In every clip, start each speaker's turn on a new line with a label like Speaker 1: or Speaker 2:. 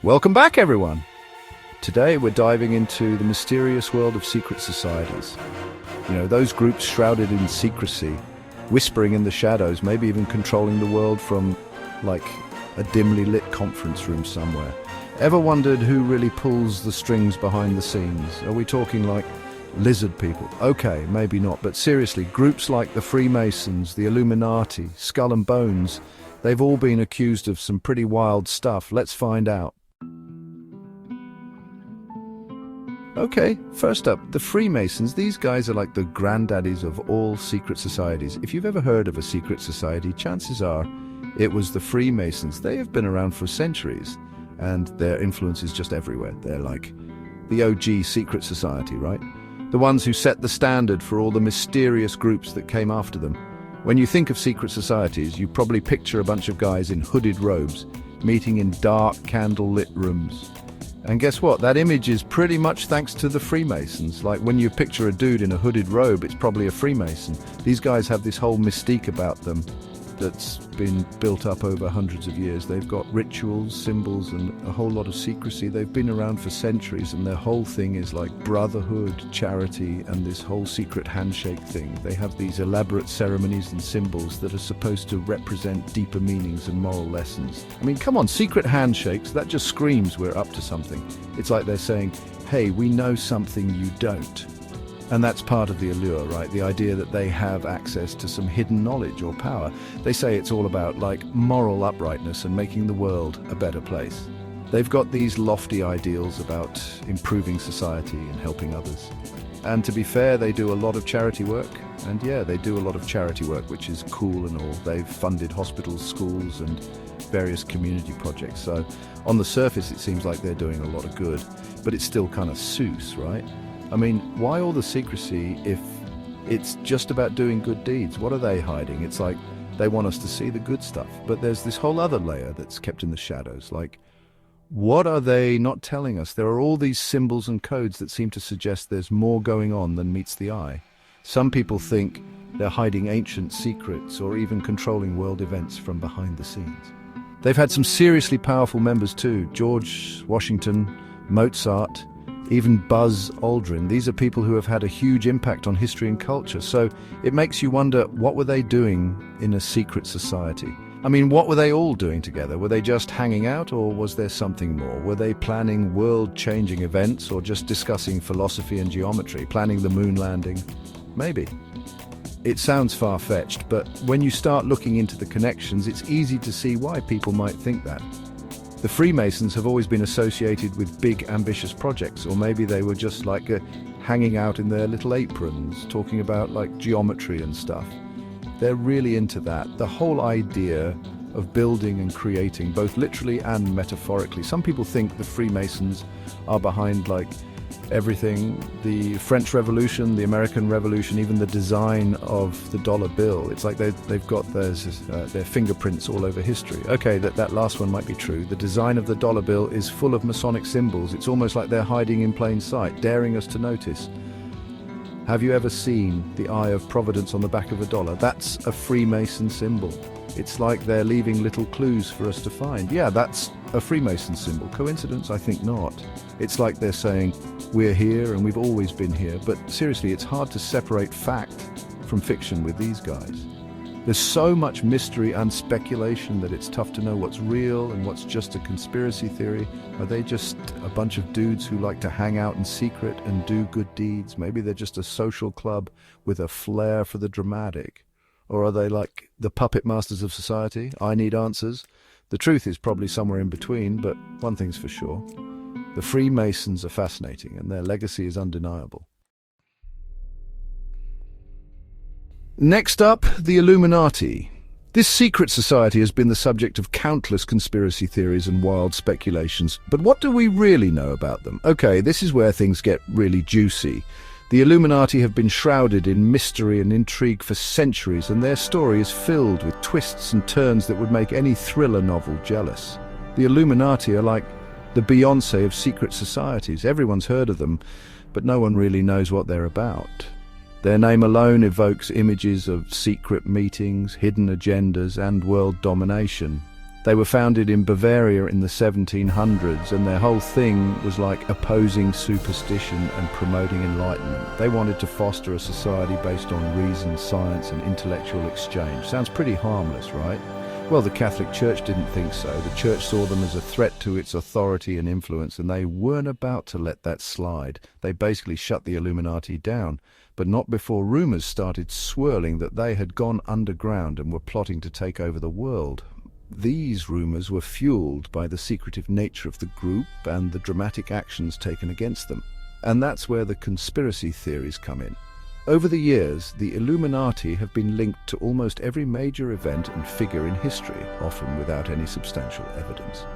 Speaker 1: Welcome back, everyone. Today we're diving into the mysterious world of secret societies. You know, those groups shrouded in secrecy, whispering in the shadows, maybe even controlling the world from, like, a dimly lit conference room somewhere. Ever wondered who really pulls the strings behind the scenes? Are we talking like lizard people? Okay, maybe not, but seriously, groups like the Freemasons, the Illuminati, Skull and Bones, they've all been accused of some pretty wild stuff. Let's find out. Okay, first up, the Freemasons. These guys are like the granddaddies of all secret societies. If you've ever heard of a secret society, chances are it was the Freemasons. They have been around for centuries, and their influence is just everywhere. They're like the OG secret society, right? The ones who set the standard for all the mysterious groups that came after them. When you think of secret societies, you probably picture a bunch of guys in hooded robes, meeting in dark, candle-lit rooms. And guess what? That image is pretty much thanks to the Freemasons. Like when you picture a dude in a hooded robe, it's probably a Freemason. These guys have this whole mystique about them that's been built up over hundreds of years. They've got rituals, symbols, and a whole lot of secrecy. They've been around for centuries, and their whole thing is like brotherhood, charity, and this whole secret handshake thing. They have these elaborate ceremonies and symbols that are supposed to represent deeper meanings and moral lessons. I mean, come on, secret handshakes, that just screams we're up to something. It's like they're saying, hey, we know something you don't. And that's part of the allure, right? The idea that they have access to some hidden knowledge or power. They say it's all about, like, moral uprightness and making the world a better place. They've got these lofty ideals about improving society and helping others. And to be fair, they do a lot of charity work. And yeah, they do a lot of charity work, which is cool and all. They've funded hospitals, schools, and various community projects. So on the surface, it seems like they're doing a lot of good, but it's still kind of sus, right? I mean, why all the secrecy if it's just about doing good deeds? What are they hiding? It's like they want us to see the good stuff, but there's this whole other layer that's kept in the shadows. Like, what are they not telling us? There are all these symbols and codes that seem to suggest there's more going on than meets the eye. Some people think they're hiding ancient secrets or even controlling world events from behind the scenes. They've had some seriously powerful members too. George Washington, Mozart, even Buzz Aldrin. These are people who have had a huge impact on history and culture. So it makes you wonder, what were they doing in a secret society? I mean, what were they all doing together? Were they just hanging out, or was there something more? Were they planning world-changing events, or just discussing philosophy and geometry, planning the moon landing? Maybe. It sounds far-fetched, but when you start looking into the connections, it's easy to see why people might think that. The Freemasons have always been associated with big, ambitious projects, or maybe they were just like hanging out in their little aprons, talking about like geometry and stuff. They're really into that. The whole idea of building and creating, both literally and metaphorically. Some people think the Freemasons are behind like everything, the French Revolution, the American Revolution, even the design of the dollar bill. It's like they've got their fingerprints all over history. Okay, that last one might be true. The design of the dollar bill is full of Masonic symbols. It's almost like they're hiding in plain sight, daring us to notice. Have you ever seen the Eye of Providence on the back of a dollar? That's a Freemason symbol. It's like they're leaving little clues for us to find. Yeah, that's a Freemason symbol. Coincidence? I think not. It's like they're saying, we're here and we've always been here. But seriously, it's hard to separate fact from fiction with these guys. There's so much mystery and speculation that it's tough to know what's real and what's just a conspiracy theory. Are they just a bunch of dudes who like to hang out in secret and do good deeds? Maybe they're just a social club with a flair for the dramatic. Or are they like the puppet masters of society? I need answers. The truth is probably somewhere in between, but one thing's for sure. The Freemasons are fascinating, and their legacy is undeniable. Next up, the Illuminati. This secret society has been the subject of countless conspiracy theories and wild speculations. But what do we really know about them? Okay, this is where things get really juicy. The Illuminati have been shrouded in mystery and intrigue for centuries, and their story is filled with twists and turns that would make any thriller novel jealous. The Illuminati are like the Beyoncé of secret societies. Everyone's heard of them, but no one really knows what they're about. Their name alone evokes images of secret meetings, hidden agendas, and world domination. They were founded in Bavaria in the 1700s, and their whole thing was like opposing superstition and promoting enlightenment. They wanted to foster a society based on reason, science, and intellectual exchange. Sounds pretty harmless, right? Well, the Catholic Church didn't think so. The Church saw them as a threat to its authority and influence, and they weren't about to let that slide. They basically shut the Illuminati down, but not before rumors started swirling that they had gone underground and were plotting to take over the world. These rumors were fueled by the secretive nature of the group and the dramatic actions taken against them. And that's where the conspiracy theories come in. Over the years, the Illuminati have been linked to almost every major event and figure in history, often without any substantial evidence.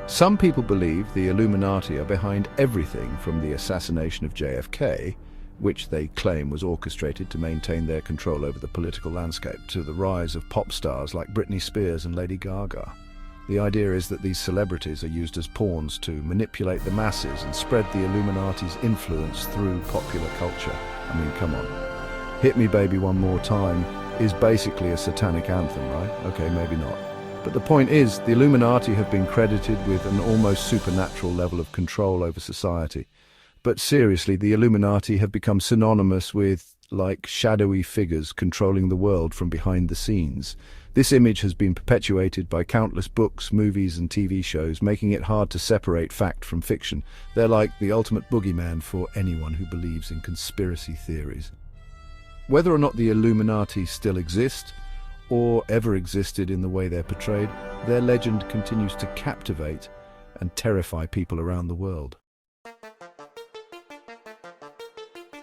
Speaker 1: Some people believe the Illuminati are behind everything from the assassination of JFK, which they claim was orchestrated to maintain their control over the political landscape, to the rise of pop stars like Britney Spears and Lady Gaga. The idea is that these celebrities are used as pawns to manipulate the masses and spread the Illuminati's influence through popular culture. I mean, come on. Hit Me Baby One More Time is basically a satanic anthem, right? Okay, maybe not. But the point is, the Illuminati have been credited with an almost supernatural level of control over society. But seriously, the Illuminati have become synonymous with, like, shadowy figures controlling the world from behind the scenes. This image has been perpetuated by countless books, movies, and TV shows, making it hard to separate fact from fiction. They're like the ultimate boogeyman for anyone who believes in conspiracy theories. Whether or not the Illuminati still exist, or ever existed in the way they're portrayed, their legend continues to captivate and terrify people around the world.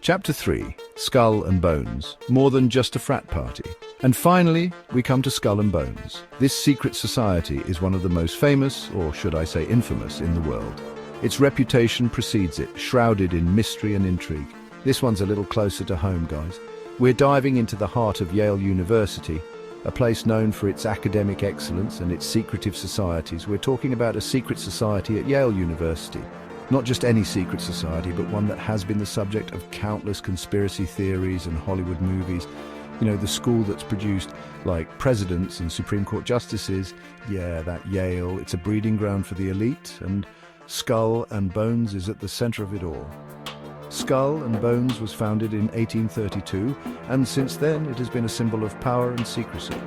Speaker 1: Chapter 3. Skull and Bones. More than just a frat party. And finally, we come to Skull and Bones. This secret society is one of the most famous, or should I say infamous, in the world. Its reputation precedes it, shrouded in mystery and intrigue. This one's a little closer to home, guys. We're diving into the heart of Yale University, a place known for its academic excellence and its secretive societies. We're talking about a secret society at Yale University. Not just any secret society, but one that has been the subject of countless conspiracy theories and Hollywood movies. You know, the school that's produced, like, presidents and Supreme Court justices. Yeah, that Yale. It's a breeding ground for the elite, and Skull and Bones is at the center of it all. Skull and Bones was founded in 1832, and since then it has been a symbol of power and secrecy.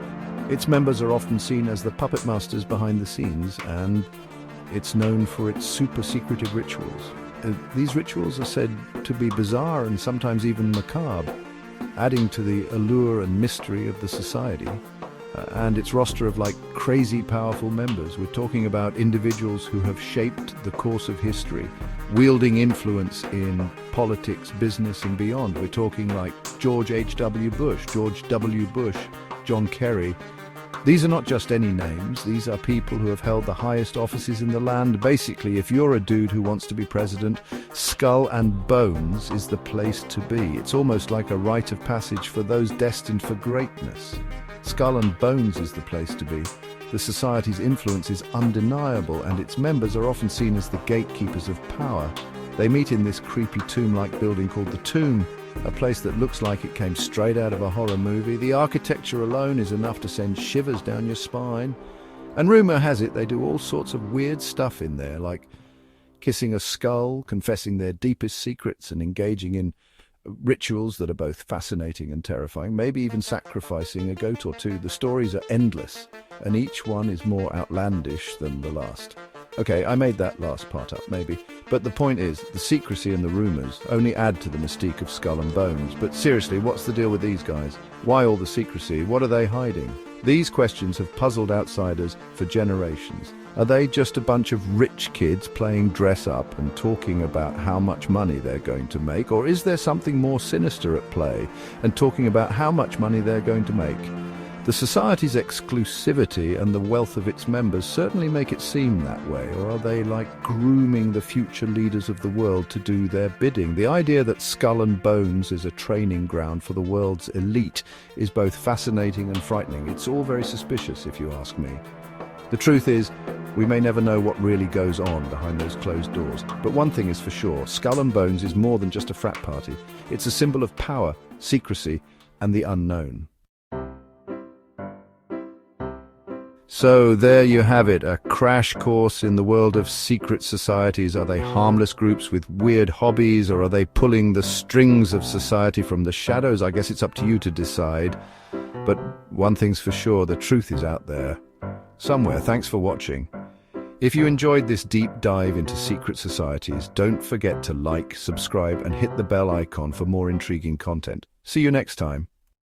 Speaker 1: Its members are often seen as the puppet masters behind the scenes, and it's known for its super-secretive rituals. These rituals are said to be bizarre and sometimes even macabre, adding to the allure and mystery of the society. And its roster of, like, crazy powerful members. We're talking about individuals who have shaped the course of history, wielding influence in politics, business, and beyond. We're talking like George H.W. Bush, George W. Bush, John Kerry. These are not just any names. These are people who have held the highest offices in the land. Basically, if you're a dude who wants to be president, Skull and Bones is the place to be. It's almost like a rite of passage for those destined for greatness. Skull and Bones is the place to be. The society's influence is undeniable, and its members are often seen as the gatekeepers of power. They meet in this creepy tomb-like building called the Tomb, a place that looks like it came straight out of a horror movie. The architecture alone is enough to send shivers down your spine. And rumor has it they do all sorts of weird stuff in there, like kissing a skull, confessing their deepest secrets, and engaging in rituals that are both fascinating and terrifying, maybe even sacrificing a goat or two. The stories are endless, and each one is more outlandish than the last. Okay, I made that last part up, maybe. But the point is, the secrecy and the rumors only add to the mystique of Skull and Bones. But seriously, what's the deal with these guys? Why all the secrecy? What are they hiding? These questions have puzzled outsiders for generations. Are they just a bunch of rich kids playing dress up and talking about how much money they're going to make? Or is there something more sinister at play and talking about how much money they're going to make? The society's exclusivity and the wealth of its members certainly make it seem that way. Or are they like grooming the future leaders of the world to do their bidding? The idea that Skull and Bones is a training ground for the world's elite is both fascinating and frightening. It's all very suspicious, if you ask me. The truth is, we may never know what really goes on behind those closed doors. But one thing is for sure, Skull and Bones is more than just a frat party. It's a symbol of power, secrecy, and the unknown. So there you have it, a crash course in the world of secret societies. Are they harmless groups with weird hobbies, or are they pulling the strings of society from the shadows? I guess it's up to you to decide. But one thing's for sure, the truth is out there somewhere. Thanks for watching. If you enjoyed this deep dive into secret societies, don't forget to like, subscribe, and hit the bell icon for more intriguing content. See you next time.